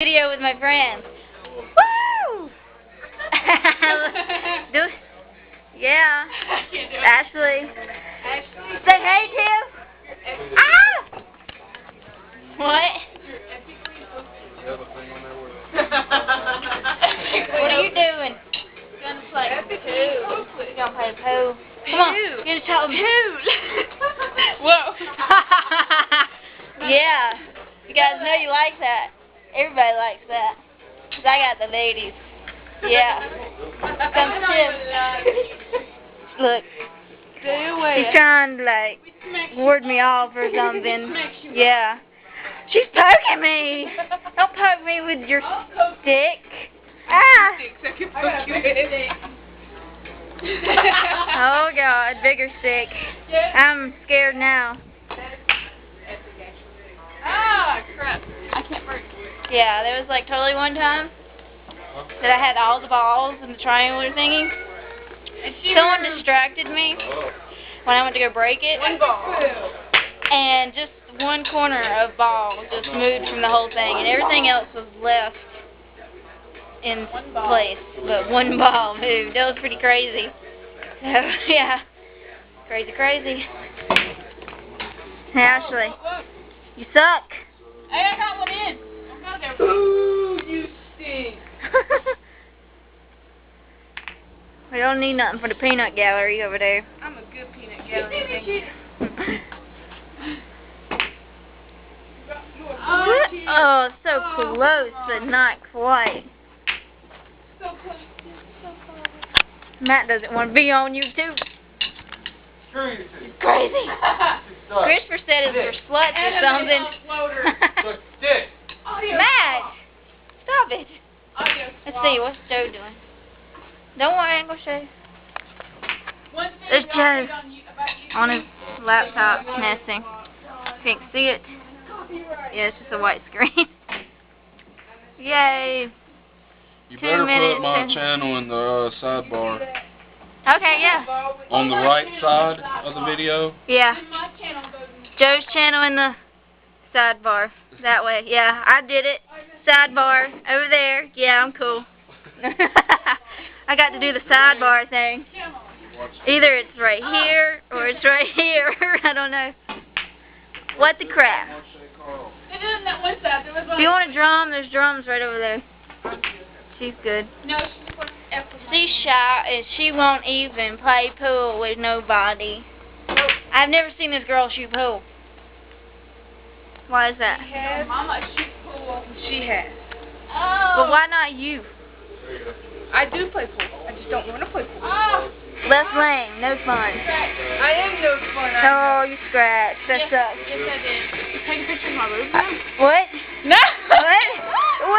Video with my friends. Woo! Yeah. Ashley. Say hey, Tim. Ah! What? What are you doing? Gonna play pool. You're gonna play pool. Come on. You're gonna tell them. Whoa. Yeah. You guys know you like that. Everybody likes that. 'Cause I got the ladies. Yeah. Come Tim. Look. Stay away. He's trying to like ward me off or something. Yeah. She's poking me. Don't poke me with your stick. Ah. Oh God, bigger stick. I'm scared now. Ah, crap. I can't break. Yeah, there was like totally one time that I had all the balls in the triangular thingy. Someone distracted me when I went to go break it. One ball. And just one corner of ball just moved from the whole thing, and everything else was left in place. But one ball moved. That was pretty crazy. So, yeah. Crazy, crazy. Hey, Ashley. You suck. Hey, I got one in. Ooh, you stink. We don't need nothing for the peanut gallery over there. I'm a good peanut gallery. Oh, so close, but not quite. So close. So close. Matt doesn't want to be on YouTube. Crazy. Crazy. Christopher said it's for sluts or something. Matt, stop it. Let's see, what's Joe doing? Don't worry, I'm going to show you. There's Joe on his laptop messing. Can't see it. Yeah, it's just a white screen. Yay. You 2 better minutes put my and- channel in the sidebar. Okay, yeah. On the right side of the video. Yeah. Joe's channel in the sidebar. That way. Yeah, I did it. Sidebar. Over there. Yeah, I'm cool. I got to do the sidebar thing. Either it's right here or it's right here. I don't know. What the crap? If you want a drum, there's drums right over there. She's good. She's shy and she won't even play pool with nobody. I've never seen this girl shoot pool. Why is that? Mama shoots pool. She has. But why not you? I do play pool. I just don't want to play pool. Less lame, no fun. I am no fun. Oh, you scratched. That sucks. Yes, I did. Take a picture of my boobs now. What? No. What? Woo!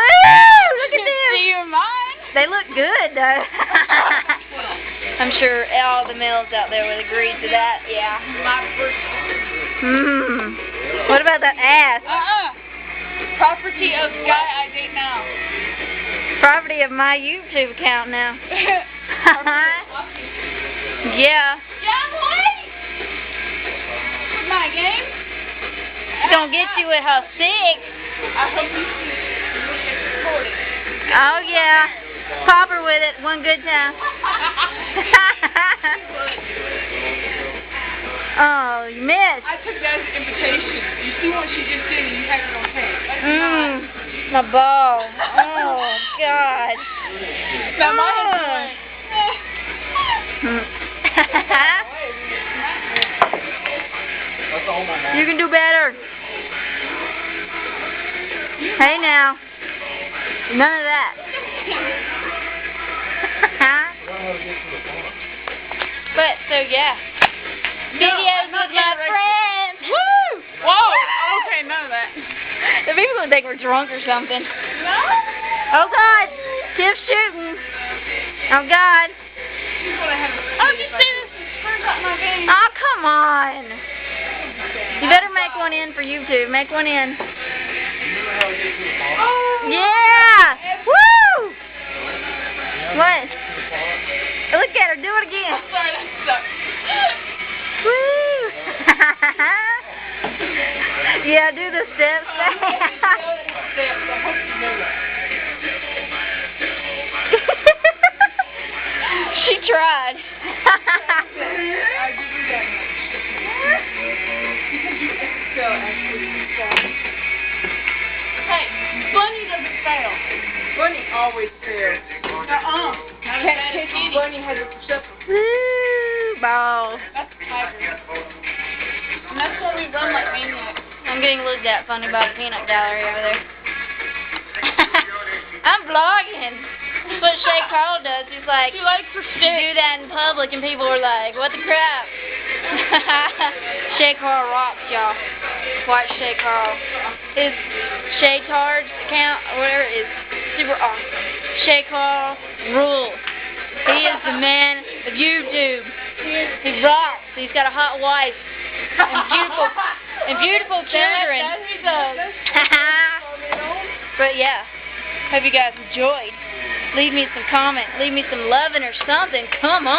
Look at them. See your mine. They look good, though. I'm sure all the males out there would agree to that. Yeah. My birthday. What about that ass? Property of guy I date now. Property of my YouTube account now. Yeah. Yeah, boy. My game. Don't get you with her stick. I hope you see it recorded. Oh, yeah. Pop her with it one good time. Oh, you missed. I took that as an invitation. You see what she just did and you have it on tape. My ball. Oh, God. Now my You can do better. Hey now. None of that. But so yeah. Videos with my friends. Woo! Whoa! Okay, none of that. The people would think we're drunk or something. No? Oh God! Tiff's shooting. Oh God! Oh, you see this? Screws up my game. Oh come on! You better make one in for YouTube. Make one in. Oh! Yeah! Woo! What? Look at her. Do it again. I'm sorry, that sucks. Woo! Yeah, do the steps. I hope you know that. always fail. Catch Bunny has a perception. Woo, ball. That's a tiger. And that's why we run like maniacs. I'm getting looked at funny by the peanut gallery over there. I'm vlogging. That's what Shay Carl does. He's like, She likes her you stick. do that in public and people are like, what the crap? Shay Carl rocks, y'all. Watch Shay Carl. His Shay Tards account, or whatever, is super awesome. Shay Carl rules. He is the man of YouTube. He rocks. He's got a hot wife and beautiful children. That he does. But yeah, hope you guys enjoyed. Leave me some comment. Leave me some loving or something. Come on.